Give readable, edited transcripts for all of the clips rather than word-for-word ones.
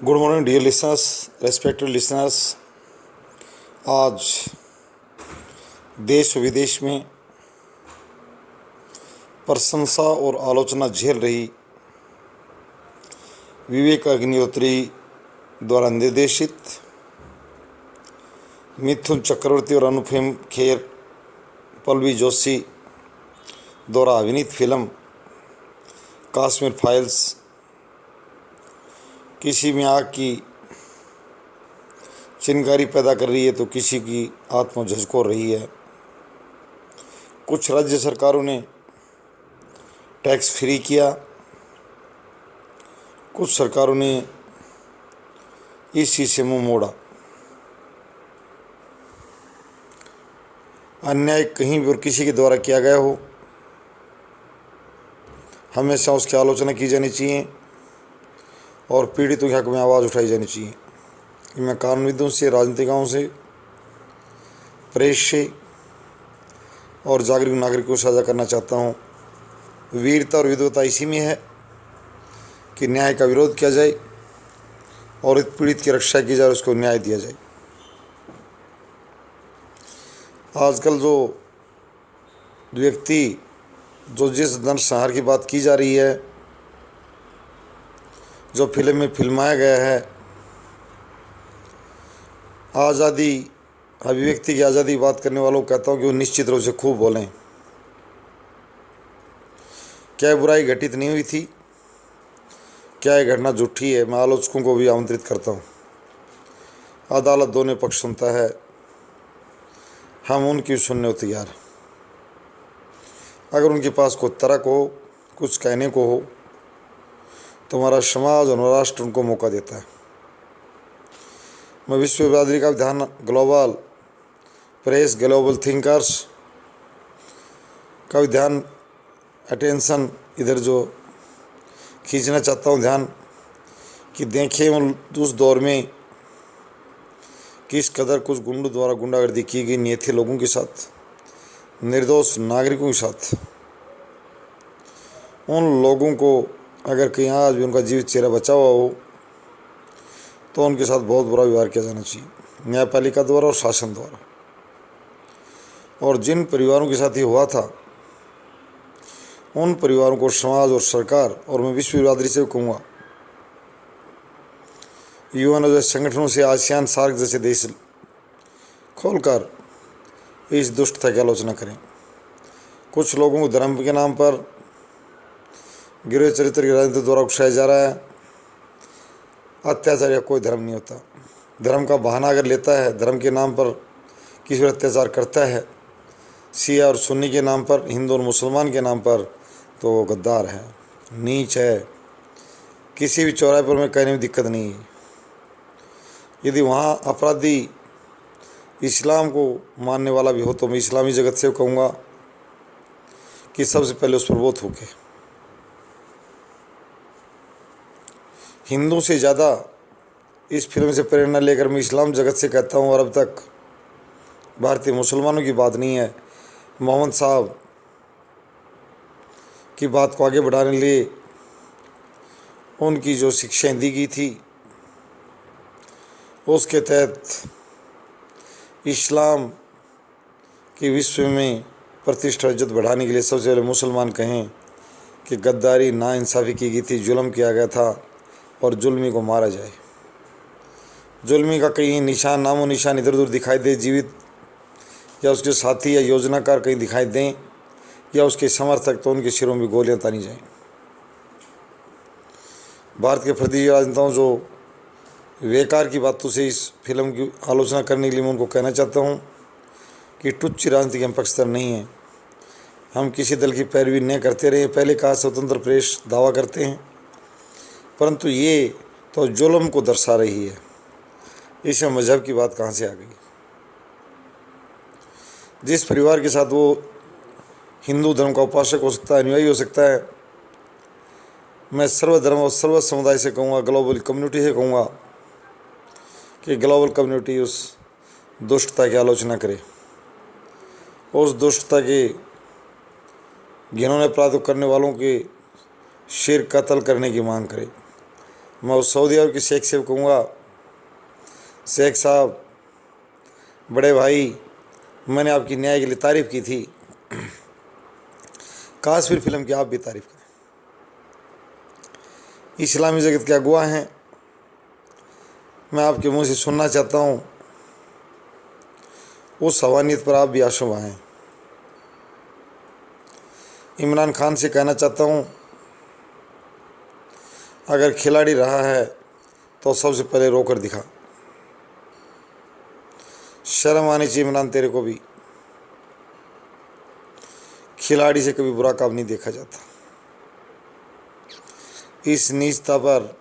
Good morning dear listeners, respected listeners. आज देश विदेश में प्रशंसा और आलोचना झेल रही विवेक अग्निहोत्री द्वारा निर्देशित मिथुन चक्रवर्ती और अनुपम खेर, पल्लवी जोशी द्वारा अभिनीत फिल्म कश्मीर फाइल्स किसी में आग की चिंगारी पैदा कर रही है तो किसी की आत्मा झकझोर रही है। कुछ राज्य सरकारों ने टैक्स फ्री किया, कुछ सरकारों ने इस चीज़ से मुंह मोड़ा। अन्याय कहीं भी और किसी के द्वारा किया गया हो, हमेशा उसकी आलोचना की जानी चाहिए और पीड़ितों के हक में आवाज़ उठाई जानी चाहिए। मैं कानूनविदों से, राजनीतिकों से, प्रेस से और जागरूक नागरिकों को साझा करना चाहता हूँ। वीरता और विद्वता इसी में है कि न्याय का विरोध किया जाए और एक पीड़ित की रक्षा की जाए और उसको न्याय दिया जाए। आजकल जो व्यक्ति जो जिस नरसंहार की बात की जा रही है, जो फिल्म में फिल्माया गया है, आज़ादी, अभिव्यक्ति की आज़ादी बात करने वालों को कहता हूँ कि वो निश्चित रूप से खूब बोलें। क्या बुराई घटित नहीं हुई थी? क्या ये घटना झूठी है? मैं आलोचकों को भी आमंत्रित करता हूँ। अदालत दोनों पक्ष सुनता है, हम उनकी सुनने को तैयार। अगर उनके पास कोई तर्क हो, कुछ कहने को हो, तो हमारा समाज और राष्ट्र उनको मौका देता है। मैं विश्व बिरादरी का ध्यान ग्लोबल प्रेस, ग्लोबल थिंकर्स का भी ध्यान, अटेंशन इधर जो खींचना चाहता हूँ ध्यान, कि देखें उस दौर में किस कदर कुछ गुंडों द्वारा गुंडागर्दी की गई नियत लोगों के साथ, निर्दोष नागरिकों के साथ। उन लोगों को अगर कहीं आज भी उनका जीवित चेहरा बचा हुआ हो तो उनके साथ बहुत बुरा व्यवहार किया जाना चाहिए, न्यायपालिका द्वारा और शासन द्वारा। और जिन परिवारों के साथ ये हुआ था, उन परिवारों को समाज और सरकार और मैं विश्व बिरादरी से कहूँगा, यूएन जैसे संगठनों से, आसियान, सार्क जैसे देश खोलकर इस दुष्टता की आलोचना करें। कुछ लोगों को धर्म के नाम पर गिरोह चरित्र की राजनीति द्वारा उकसाया जा रहा है। अत्याचार या कोई धर्म नहीं होता। धर्म का बहाना अगर लेता है, धर्म के नाम पर किसी पर अत्याचार करता है, शिया और सुन्नी के नाम पर, हिंदू और मुसलमान के नाम पर, तो वो गद्दार है, नीच है। किसी भी चौराहे पर मैं कहने में दिक्कत नहीं है। यदि वहाँ अपराधी इस्लाम को मानने वाला भी हो तो मैं इस्लामी जगत से कहूँगा कि सबसे पहले उस पर वो थूके। हिंदू से ज़्यादा इस फिल्म से प्रेरणा लेकर मैं इस्लाम जगत से कहता हूँ, और अब तक भारतीय मुसलमानों की बात नहीं है, मोहम्मद साहब की बात को आगे बढ़ाने के लिए उनकी जो शिक्षाएं दी गई थी, उसके तहत इस्लाम की विश्व में प्रतिष्ठा इज्जत बढ़ाने के लिए सबसे पहले मुसलमान कहें कि गद्दारी, नाइंसाफ़ी की गई थी, जुल्म किया गया था और जुल्मी को मारा जाए। जुल्मी का कहीं निशान, नामो निशान इधर उधर दिखाई दे, जीवित या उसके साथी या योजनाकार कहीं दिखाई दें या उसके समर्थक, तो उनके सिरों में गोलियां तानी जाएं। भारत के फर्जी राजनेताओं जो बेकार की बातों से इस फिल्म की आलोचना करने के लिए मैं उनको कहना चाहता हूँ कि टुच्ची राजनीति के हम पक्षधर नहीं हैं। हम किसी दल की पैरवी न करते रहे। पहले कहा स्वतंत्र प्रेस दावा करते हैं, परंतु ये तो जुल्म को दर्शा रही है। इसमें मजहब की बात कहाँ से आ गई? जिस परिवार के साथ वो हिंदू धर्म का उपासक हो सकता है, अनुयायी हो सकता है, मैं सर्वधर्म और सर्व समुदाय से कहूँगा, ग्लोबल कम्युनिटी से कहूँगा कि ग्लोबल कम्युनिटी उस दुष्टता की आलोचना करे, उस दुष्टता के घिनौने अपराध करने वालों के सिर कत्ल करने की मांग करे। मैं उस सऊदी अरब के शेख से कहूँगा, शेख साहब, बड़े भाई, मैंने आपकी न्याय के लिए तारीफ़ की थी, काश्मीर फिल्म की आप भी तारीफ़ करें। इस्लामी जगत के अगुआ हैं, मैं आपके मुंह से सुनना चाहता हूँ, उस हवानियत पर आप भी आशु हैं। इमरान खान से कहना चाहता हूँ, अगर खिलाड़ी रहा है तो सबसे पहले रोकर दिखा। शर्म आनी चाहिए इमरान तेरे को भी। खिलाड़ी से कभी बुरा काम नहीं देखा जाता। इस नीचता पर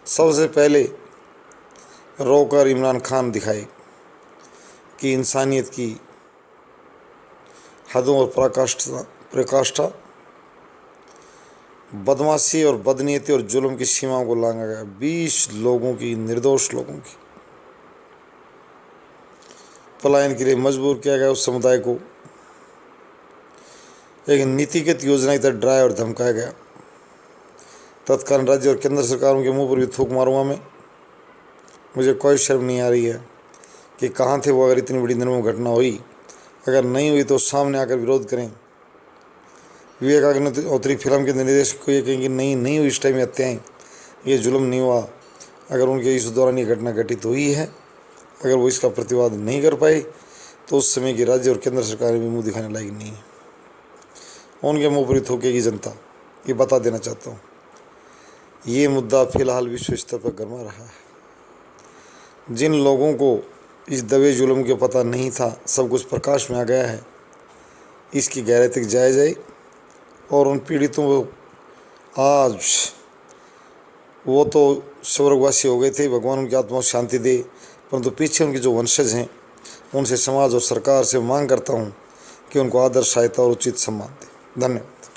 सबसे पहले रोकर इमरान खान दिखाए कि इंसानियत की हदों और प्रकाष्ठा, बदमाशी और बदनीयती और जुल्म की सीमाओं को लांघा गया। 20 लोगों की, निर्दोष लोगों की पलायन के लिए मजबूर किया गया। उस समुदाय को एक नीतिगत योजना की तरह डराया और धमकाया गया। तत्कालीन राज्य और केंद्र सरकारों के मुंह पर भी थूक मारूंगा मैं। मुझे कोई शर्म नहीं आ रही है कि कहाँ थे वो अगर इतनी बड़ी निर्मम घटना हुई। अगर नहीं हुई तो सामने आकर विरोध करें। विवेक अग्निहोत्री फिल्म के निर्देशक को ये कहेंगे नहीं हुई इस टाइम हत्याएँ, ये जुल्म नहीं हुआ। अगर उनके इस दौरान ये घटना घटित हुई है, अगर वो इसका प्रतिवाद नहीं कर पाए तो उस समय की राज्य और केंद्र सरकार भी मुंह दिखाने लायक नहीं है। उनके मुँह पर थूकेगी जनता, ये बता देना चाहता हूँ। ये मुद्दा फिलहाल विश्व स्तर पर गर्मा रहा है। जिन लोगों को इस दबे जुल्म के पता नहीं था, सब कुछ प्रकाश में आ गया है। इसकी गहराई तक जाया जाए और उन पीड़ितों को आज वो तो स्वर्गवासी हो गए थे, भगवान उनकी आत्मा को शांति दे, परंतु पीछे उनके जो वंशज हैं उनसे समाज और सरकार से मांग करता हूँ कि उनको आदर, सहायता और उचित सम्मान दें। धन्यवाद।